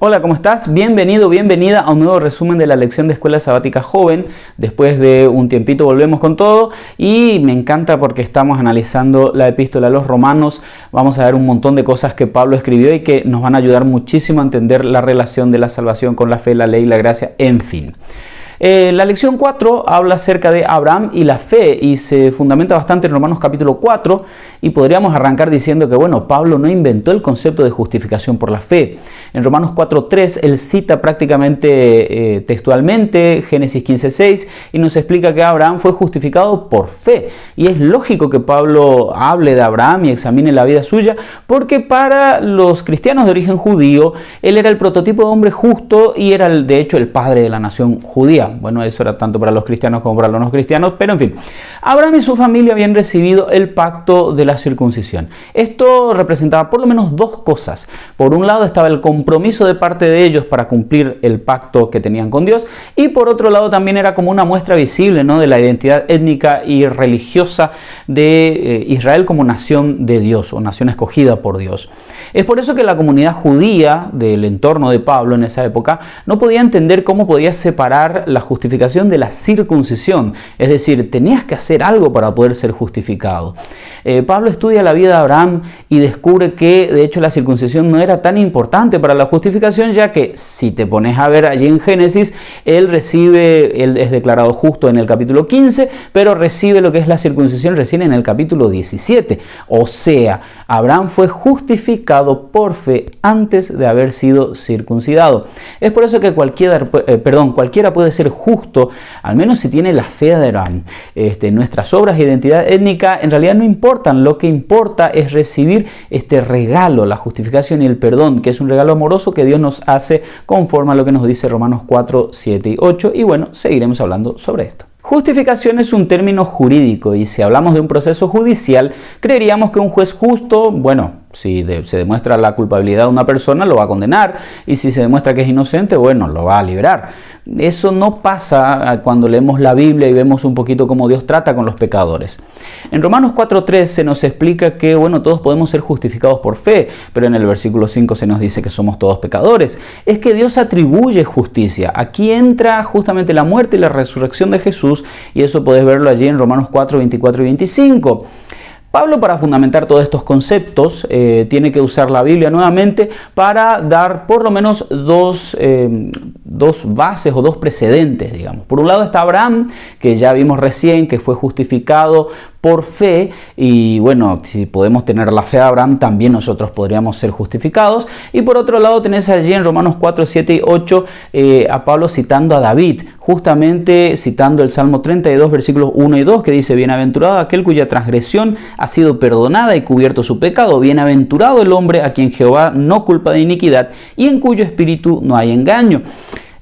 Hola, ¿cómo estás? Bienvenido, bienvenida a un nuevo resumen de la lección de Escuela Sabática Joven. Después de un tiempito volvemos con todo y me encanta porque estamos analizando la epístola a los Romanos. Vamos a ver un montón de cosas que Pablo escribió y que nos van a ayudar muchísimo a entender la relación de la salvación con la fe, la ley, la gracia, en fin. La lección 4 habla acerca de Abraham y la fe y se fundamenta bastante en Romanos capítulo 4 y podríamos arrancar diciendo que Pablo no inventó el concepto de justificación por la fe. En Romanos 4.3 él cita prácticamente textualmente Génesis 15.6 y nos explica que Abraham fue justificado por fe. Y es lógico que Pablo hable de Abraham y examine la vida suya porque para los cristianos de origen judío él era el prototipo de hombre justo y era de hecho el padre de la nación judía. Bueno, eso era tanto para los cristianos como para los no cristianos, pero en fin. Abraham y su familia habían recibido el pacto de la circuncisión. Esto representaba por lo menos dos cosas. Por un lado estaba el compromiso de parte de ellos para cumplir el pacto que tenían con Dios y por otro lado también era como una muestra visible, ¿no?, de la identidad étnica y religiosa de Israel como nación de Dios o nación escogida por Dios. Es por eso que la comunidad judía del entorno de Pablo en esa época no podía entender cómo podía separar la justificación de la circuncisión. Es decir, tenías que hacer algo para poder ser justificado. Pablo estudia la vida de Abraham y descubre que de hecho la circuncisión no era tan importante para la justificación, ya que si te pones a ver allí en Génesis, él es declarado justo en el capítulo 15, pero recibe lo que es la circuncisión recién en el capítulo 17. O sea, Abraham fue justificado por fe antes de haber sido circuncidado. Es por eso que cualquiera puede ser justo, al menos si tiene la fe de Abraham. Nuestras obras e identidad étnica en realidad no importan. Lo que importa es recibir este regalo, la justificación y el perdón, que es un regalo amoroso que Dios nos hace conforme a lo que nos dice Romanos 4, 7 y 8. Y seguiremos hablando sobre esto. Justificación es un término jurídico y si hablamos de un proceso judicial, creeríamos que un juez justo, si se demuestra la culpabilidad de una persona, lo va a condenar y si se demuestra que es inocente, lo va a liberar. Eso no pasa cuando leemos la Biblia y vemos un poquito cómo Dios trata con los pecadores. En Romanos 4.3 se nos explica que todos podemos ser justificados por fe, pero en el versículo 5 se nos dice que somos todos pecadores. Es que Dios atribuye justicia. Aquí entra justamente la muerte y la resurrección de Jesús y eso podés verlo allí en Romanos 4, 24 y 25. Pablo, para fundamentar todos estos conceptos, tiene que usar la Biblia nuevamente para dar por lo menos dos bases o dos precedentes, digamos. Por un lado está Abraham, que ya vimos recién que fue justificado por fe y si podemos tener la fe de Abraham, también nosotros podríamos ser justificados. Y por otro lado tenés allí en Romanos 4, 7 y 8 a Pablo citando a David, justamente citando el Salmo 32, versículos 1 y 2, que dice: bienaventurado aquel cuya transgresión ha sido perdonada y cubierto su pecado, bienaventurado el hombre a quien Jehová no culpa de iniquidad y en cuyo espíritu no hay engaño.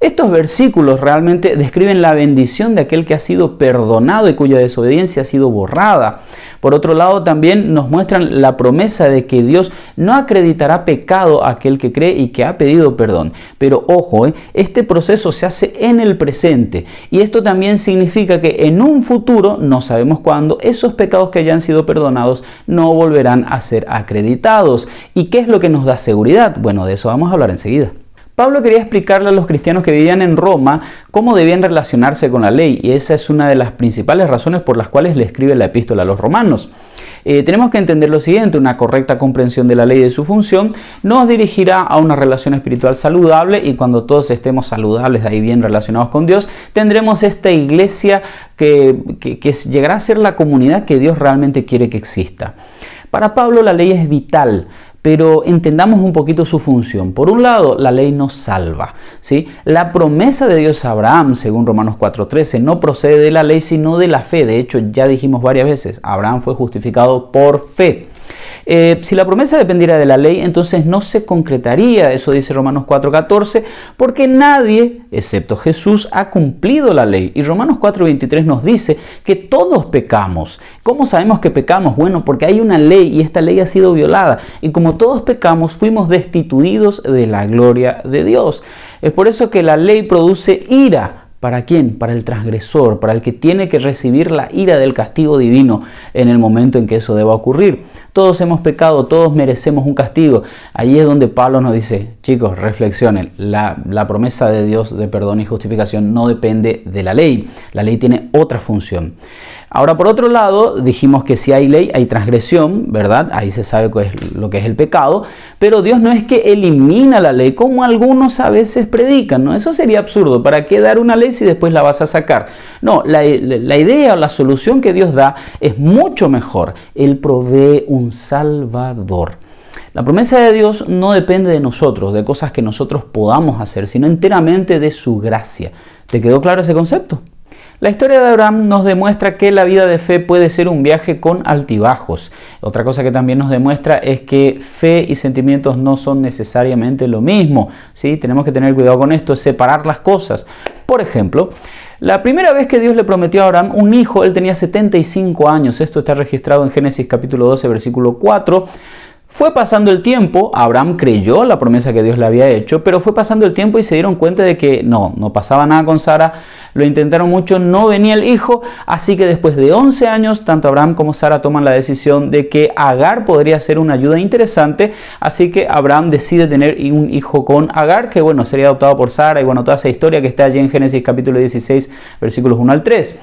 Estos versículos realmente describen la bendición de aquel que ha sido perdonado y cuya desobediencia ha sido borrada. Por otro lado, también nos muestran la promesa de que Dios no acreditará pecado a aquel que cree y que ha pedido perdón. Pero ojo, este proceso se hace en el presente y esto también significa que en un futuro, no sabemos cuándo, esos pecados que hayan sido perdonados no volverán a ser acreditados. ¿Y qué es lo que nos da seguridad? De eso vamos a hablar enseguida. Pablo quería explicarle a los cristianos que vivían en Roma cómo debían relacionarse con la ley y esa es una de las principales razones por las cuales le escribe la epístola a los romanos. Tenemos que entender lo siguiente: una correcta comprensión de la ley y de su función nos dirigirá a una relación espiritual saludable y cuando todos estemos saludables, ahí bien relacionados con Dios, tendremos esta iglesia que llegará a ser la comunidad que Dios realmente quiere que exista. Para Pablo la ley es vital. Pero entendamos un poquito su función. Por un lado, la ley nos salva, ¿sí? La promesa de Dios a Abraham, según Romanos 4.13, no procede de la ley, sino de la fe. De hecho, ya dijimos varias veces, Abraham fue justificado por fe. Si la promesa dependiera de la ley, entonces no se concretaría, eso dice Romanos 4.14, porque nadie, excepto Jesús, ha cumplido la ley. Y Romanos 4.23 nos dice que todos pecamos. ¿Cómo sabemos que pecamos? Porque hay una ley y esta ley ha sido violada. Y como todos pecamos, fuimos destituidos de la gloria de Dios. Es por eso que la ley produce ira, ¿Para quién? Para el transgresor, para el que tiene que recibir la ira del castigo divino en el momento en que eso deba ocurrir. Todos hemos pecado, todos merecemos un castigo. Allí es donde Pablo nos dice, chicos, reflexionen, la promesa de Dios de perdón y justificación no depende de la ley. La ley tiene otra función. Ahora, por otro lado, dijimos que si hay ley, hay transgresión, ¿verdad? Ahí se sabe lo que es el pecado, pero Dios no es que elimina la ley, como algunos a veces predican, ¿no? Eso sería absurdo. ¿Para qué dar una ley si después la vas a sacar? No, la idea o la solución que Dios da es mucho mejor. Él provee un Salvador. La promesa de Dios no depende de nosotros, de cosas que nosotros podamos hacer, sino enteramente de su gracia. ¿Te quedó claro ese concepto? La historia de Abraham nos demuestra que la vida de fe puede ser un viaje con altibajos. Otra cosa que también nos demuestra es que fe y sentimientos no son necesariamente lo mismo, ¿sí? Tenemos que tener cuidado con esto, separar las cosas. Por ejemplo, la primera vez que Dios le prometió a Abraham un hijo, él tenía 75 años. Esto está registrado en Génesis capítulo 12, versículo 4. Fue pasando el tiempo, Abraham creyó la promesa que Dios le había hecho, pero fue pasando el tiempo y se dieron cuenta de que no pasaba nada con Sara, lo intentaron mucho, no venía el hijo, así que después de 11 años, tanto Abraham como Sara toman la decisión de que Agar podría ser una ayuda interesante, así que Abraham decide tener un hijo con Agar, que bueno, sería adoptado por Sara, y bueno, toda esa historia que está allí en Génesis capítulo 16, versículos 1 al 3.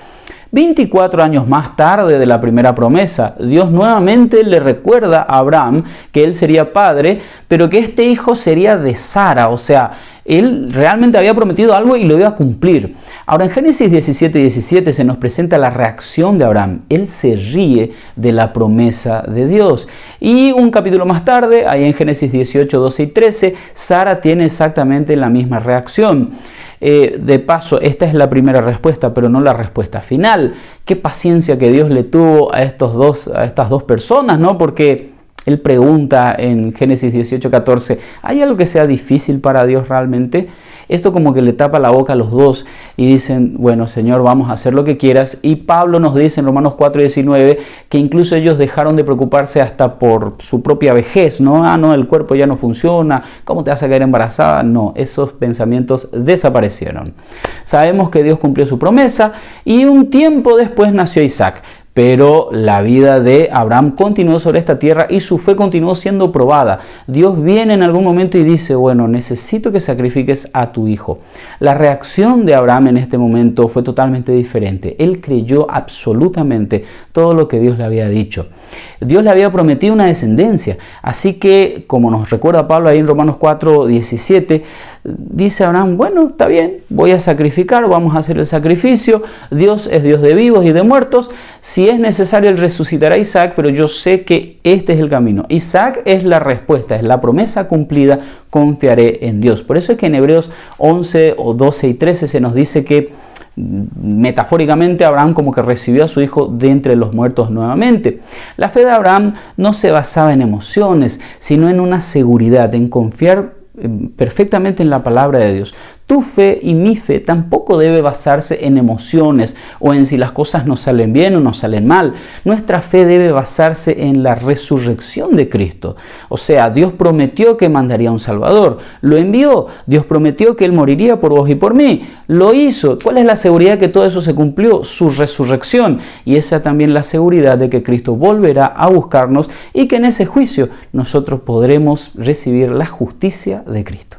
24 años más tarde de la primera promesa, Dios nuevamente le recuerda a Abraham que él sería padre, pero que este hijo sería de Sara, o sea, él realmente había prometido algo y lo iba a cumplir. Ahora en Génesis 17:17 se nos presenta la reacción de Abraham. Él se ríe de la promesa de Dios. Y un capítulo más tarde, ahí en Génesis 18, 12 y 13, Sara tiene exactamente la misma reacción. De paso, esta es la primera respuesta, pero no la respuesta final. Qué paciencia que Dios le tuvo a estas dos personas, ¿no? Porque él pregunta en Génesis 18:14, ¿hay algo que sea difícil para Dios realmente? Esto como que le tapa la boca a los dos y dicen, bueno, Señor, vamos a hacer lo que quieras. Y Pablo nos dice en Romanos 4:19 que incluso ellos dejaron de preocuparse hasta por su propia vejez, ¿no? No, el cuerpo ya no funciona, ¿cómo te vas a quedar embarazada? No, esos pensamientos desaparecieron. Sabemos que Dios cumplió su promesa y un tiempo después nació Isaac. Pero la vida de Abraham continuó sobre esta tierra y su fe continuó siendo probada. Dios viene en algún momento y dice, bueno, necesito que sacrifiques a tu hijo. La reacción de Abraham en este momento fue totalmente diferente. Él creyó absolutamente todo lo que Dios le había dicho. Dios le había prometido una descendencia. Así que, como nos recuerda Pablo ahí en Romanos 4:17, dice Abraham, bueno, está bien, voy a sacrificar, vamos a hacer el sacrificio. Dios es Dios de vivos y de muertos. Si es necesario, él resucitará a Isaac, pero yo sé que este es el camino. Isaac es la respuesta, es la promesa cumplida, confiaré en Dios. Por eso es que en Hebreos 11 o 12 y 13 se nos dice que metafóricamente Abraham como que recibió a su hijo de entre los muertos nuevamente. La fe de Abraham no se basaba en emociones, sino en una seguridad, en confiar perfectamente en la palabra de Dios. Tu fe y mi fe tampoco debe basarse en emociones o en si las cosas nos salen bien o nos salen mal. Nuestra fe debe basarse en la resurrección de Cristo. O sea, Dios prometió que mandaría un Salvador. Lo envió. Dios prometió que Él moriría por vos y por mí. Lo hizo. ¿Cuál es la seguridad que todo eso se cumplió? Su resurrección. Y esa también la seguridad de que Cristo volverá a buscarnos y que en ese juicio nosotros podremos recibir la justicia de Cristo.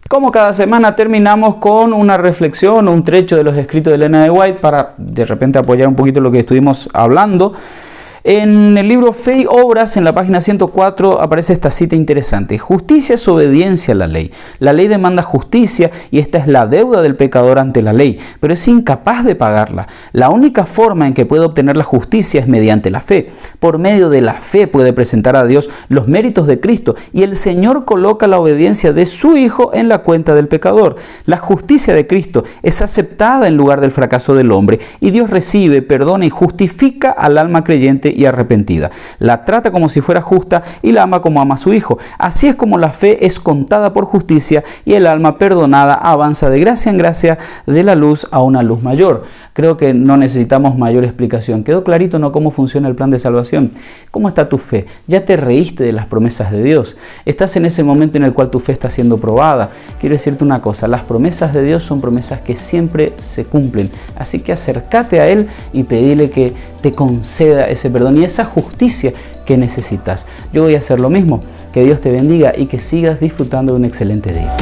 Como cada semana terminamos con una reflexión o un trecho de los escritos de Elena de White para de repente apoyar un poquito lo que estuvimos hablando. En el libro Fe y Obras, en la página 104, aparece esta cita interesante. Justicia es obediencia a la ley. La ley demanda justicia y esta es la deuda del pecador ante la ley, pero es incapaz de pagarla. La única forma en que puede obtener la justicia es mediante la fe. Por medio de la fe puede presentar a Dios los méritos de Cristo y el Señor coloca la obediencia de su Hijo en la cuenta del pecador. La justicia de Cristo es aceptada en lugar del fracaso del hombre y Dios recibe, perdona y justifica al alma creyente y arrepentida. La trata como si fuera justa y la ama como ama a su Hijo. Así es como la fe es contada por justicia y el alma perdonada avanza de gracia en gracia, de la luz a una luz mayor. Creo que no necesitamos mayor explicación. ¿Quedó clarito, no, cómo funciona el plan de salvación? ¿Cómo está tu fe? ¿Ya te reíste de las promesas de Dios? ¿Estás en ese momento en el cual tu fe está siendo probada? Quiero decirte una cosa, las promesas de Dios son promesas que siempre se cumplen. Así que acércate a Él y pedile que te conceda ese perdón y esa justicia que necesitas. Yo voy a hacer lo mismo. Que Dios te bendiga y que sigas disfrutando de un excelente día.